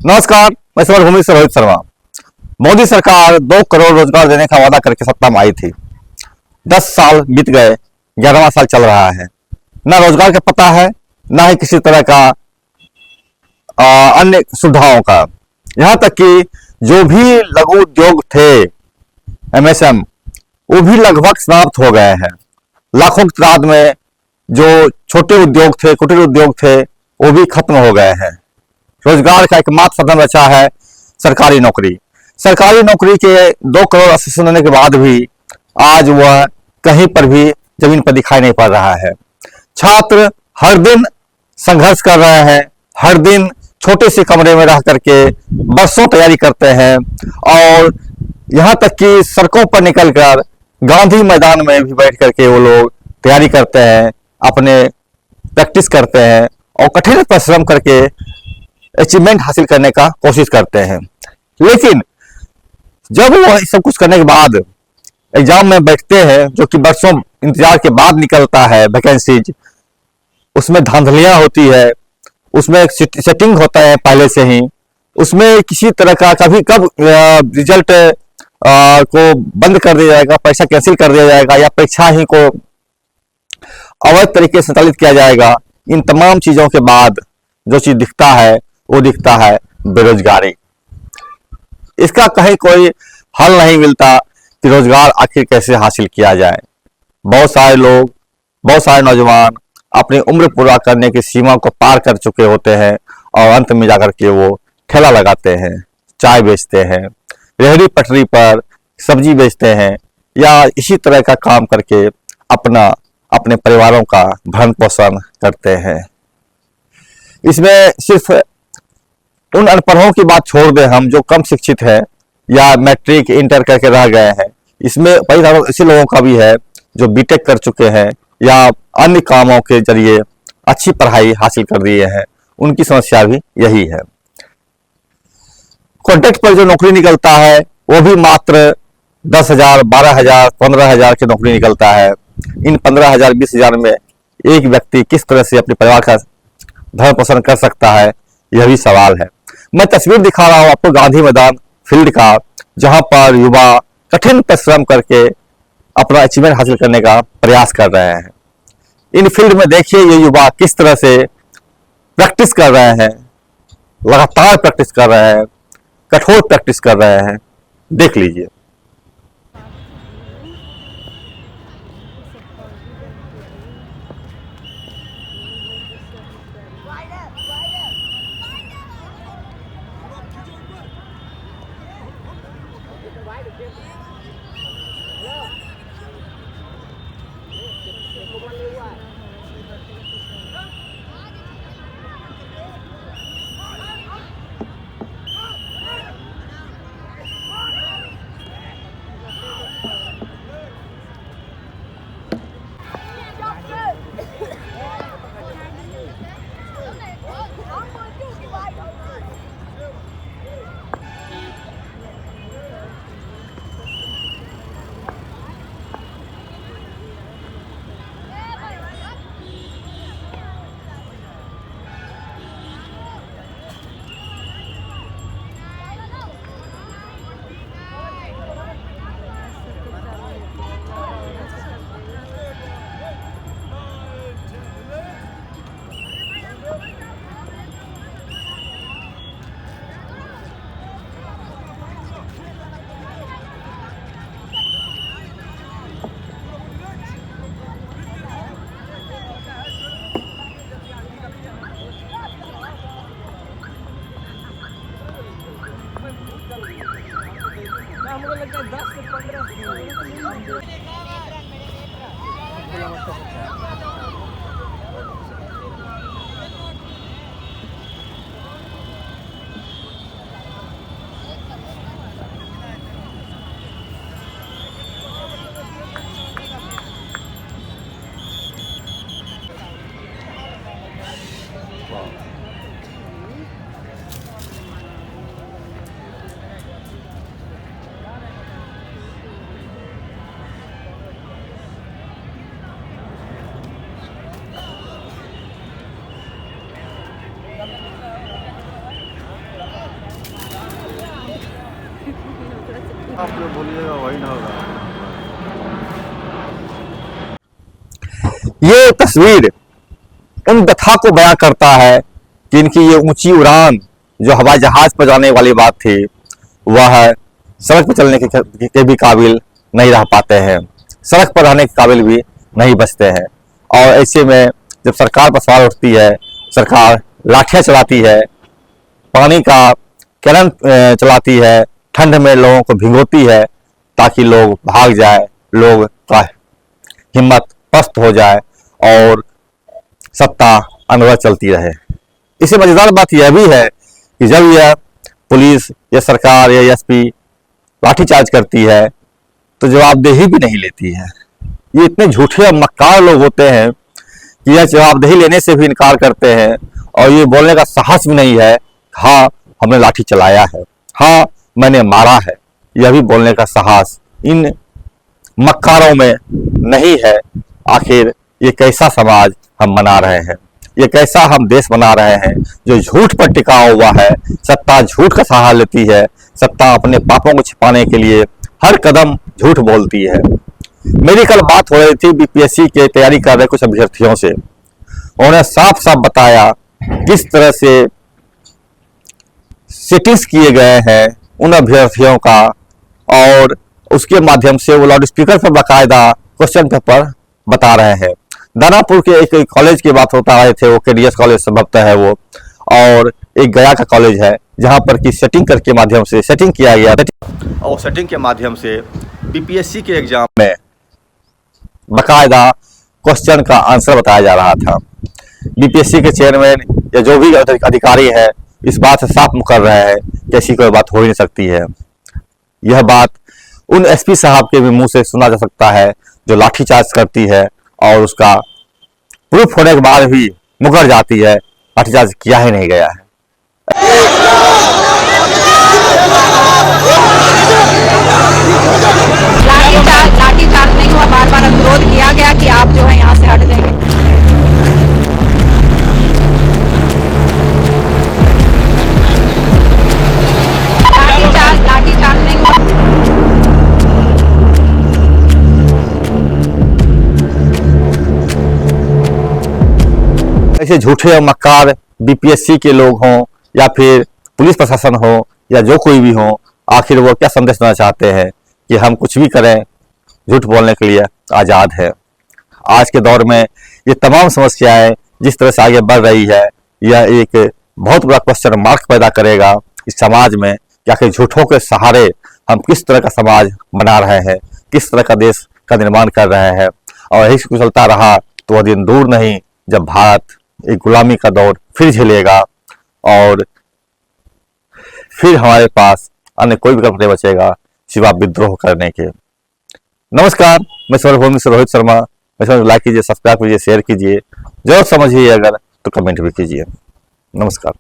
नमस्कार, मैं भूमि से रोहित शर्मा। मोदी सरकार 2 करोड़ रोजगार देने का वादा करके सत्ता में आई थी। 10 साल बीत गए, 11वां साल चल रहा है। न रोजगार का पता है, न ही किसी तरह का अन्य सुविधाओं का। यहाँ तक कि जो भी लघु उद्योग थे, एमएसएम, वो भी लगभग समाप्त हो गए हैं। लाखों की तादाद में जो छोटे उद्योग थे, कुटीर उद्योग थे, वो भी खत्म हो गए हैं। रोजगार का एकमात्र साधन बचा है सरकारी नौकरी। सरकारी नौकरी के 2 करोड़ आश्वासन देने के बाद भी आज वह कहीं पर भी जमीन पर दिखाई नहीं पड़ रहा है। छात्र हर दिन संघर्ष कर रहे हैं, हर दिन छोटे से कमरे में रह करके बरसों तैयारी करते हैं और यहाँ तक कि सड़कों पर निकलकर गांधी मैदान में भी बैठ करके वो लोग तैयारी करते हैं, अपने प्रैक्टिस करते हैं और कठिन परिश्रम करके अचीवमेंट हासिल करने का कोशिश करते हैं। लेकिन जब वो सब कुछ करने के बाद एग्जाम में बैठते हैं, जो कि बरसों इंतजार के बाद निकलता है वैकेंसीज, उसमें धांधलियां होती है, उसमें सेटिंग होता है पहले से ही, उसमें किसी तरह का कभी कब रिजल्ट को बंद कर दिया जाएगा, पैसा कैंसिल कर दिया जाएगा या परीक्षा ही को अवैध तरीके से संचालित किया जाएगा। इन तमाम चीजों के बाद जो चीज दिखता है वो दिखता है बेरोजगारी। इसका कहीं कोई हल नहीं मिलता कि रोजगार आखिर कैसे हासिल किया जाए। बहुत सारे लोग, बहुत सारे नौजवान अपनी उम्र पूरा करने की सीमा को पार कर चुके होते हैं और अंत में जाकर के वो ठेला लगाते हैं, चाय बेचते हैं, रेहड़ी पटरी पर सब्जी बेचते हैं या इसी तरह का काम करके अपने परिवारों का भरण पोषण करते हैं। इसमें सिर्फ उन अनपढ़ों की बात छोड़ दें हम, जो कम शिक्षित है या मैट्रिक इंटर करके रह गए हैं। इसमें कई ऐसे लोगों का भी है जो बीटेक कर चुके हैं या अन्य कामों के जरिए अच्छी पढ़ाई हासिल कर दिए हैं। उनकी समस्या भी यही है। कॉन्ट्रैक्ट पर जो नौकरी निकलता है वो भी मात्र 10,000, 12,000, 15,000 की नौकरी निकलता है। इन 15,000, 20,000 में एक व्यक्ति किस तरह से अपने परिवार का भरण पोषण कर सकता है, यह भी सवाल है। मैं तस्वीर दिखा रहा हूं आपको गांधी मैदान फील्ड का, जहां पर युवा कठिन परिश्रम करके अपना अचीवमेंट हासिल करने का प्रयास कर रहे हैं। इन फील्ड में देखिए ये युवा किस तरह से प्रैक्टिस कर रहे हैं, लगातार प्रैक्टिस कर रहे हैं, कठोर प्रैक्टिस कर रहे हैं। देख लीजिए। हमको लगता है 10 से 15 आप जो बोलिएगा वही ना होगा। ये तस्वीर उन व्यथा को बयां करता है कि इनकी ये ऊंची उड़ान जो हवाई जहाज पर जाने वाली बात थी, वह सड़क पर चलने के भी काबिल नहीं रह पाते हैं, सड़क पर रहने के काबिल भी नहीं बचते हैं। और ऐसे में जब सरकार पर सवाल उठती है, सरकार लाठियां चलाती है, पानी का कैनन चलाती है, ठंड में लोगों को भिगोती है ताकि लोग भाग जाए, लोग का हिम्मत पस्त हो जाए और सत्ता अनवरत चलती रहे। इससे मजेदार बात यह भी है कि जब यह पुलिस या सरकार या एसपी लाठीचार्ज करती है तो जवाबदेही भी नहीं लेती है। ये इतने झूठे और मक्कार लोग होते हैं कि यह जवाबदेही लेने से भी इनकार करते हैं और ये बोलने का साहस भी नहीं है, हाँ हमने लाठी चलाया है, हाँ मैंने मारा है। यह भी बोलने का साहस इन मक्कारों में नहीं है। आखिर ये कैसा समाज हम बना रहे हैं, ये कैसा हम देश बना रहे हैं जो झूठ पर टिका हुआ है। सत्ता झूठ का सहारा लेती है, सत्ता अपने पापों को छिपाने के लिए हर कदम झूठ बोलती है। मेरी कल बात हो रही थी बीपीएससी की तैयारी कर रहे कुछ अभ्यर्थियों से। उन्होंने साफ साफ बताया किस तरह से सेटिंग्स किए गए हैं उन अभ्यर्थियों का, और उसके माध्यम से वो लाउड स्पीकर पर बाकायदा क्वेश्चन पेपर बता रहे हैं। दानापुर के एक कॉलेज की बात होता रहे थे, वो केडीएस कॉलेज संभवतः है वो, और एक गया का कॉलेज है जहां पर की सेटिंग करके माध्यम से सेटिंग किया गया और सेटिंग के माध्यम से बीपीएससी के एग्जाम में बकायदा क्वेश्चन का आंसर बताया जा रहा था। बीपीएससी के चेयरमैन या जो भी अधिकारी है इस बात से साफ मुकर रहे हैं कि ऐसी कोई बात हो ही नहीं सकती है। यह बात उन एसपी साहब के भी मुंह से सुना जा सकता है जो लाठीचार्ज करती है और उसका प्रूफ होने के बाद भी मुकर जाती है, लाठीचार्ज किया ही नहीं गया है। लाठीचार्ज नहीं हुआ, बार बार अनुरोध किया गया कि आप जो है यहाँ से हट जाएंगे। लाठीचार्ज नहीं हुआ। ऐसे झूठे और मक्कार बीपीएससी के लोग हों या फिर पुलिस प्रशासन हो या जो कोई भी हो, आखिर वो क्या संदेश देना चाहते हैं कि हम कुछ भी करें, झूठ बोलने के लिए आज़ाद है। आज के दौर में ये तमाम समस्याएं जिस तरह से आगे बढ़ रही है, यह एक बहुत बड़ा क्वेश्चन मार्क पैदा करेगा इस समाज में कि आखिर झूठों के सहारे हम किस तरह का समाज बना रहे हैं, किस तरह का देश का निर्माण कर रहे हैं। और यही कुछ चलता रहा तो वह दिन दूर नहीं जब भारत एक गुलामी का दौर फिर झेलेगा और फिर हमारे पास अन्य कोई विकल्प नहीं बचेगा सिवा विद्रोह करने के। नमस्कार, मैं सर्वभौमी से रोहित शर्मा। लाइक कीजिए, सब्सक्राइब कीजिए, शेयर कीजिए, जरूर समझिए अगर तो कमेंट भी कीजिए। नमस्कार।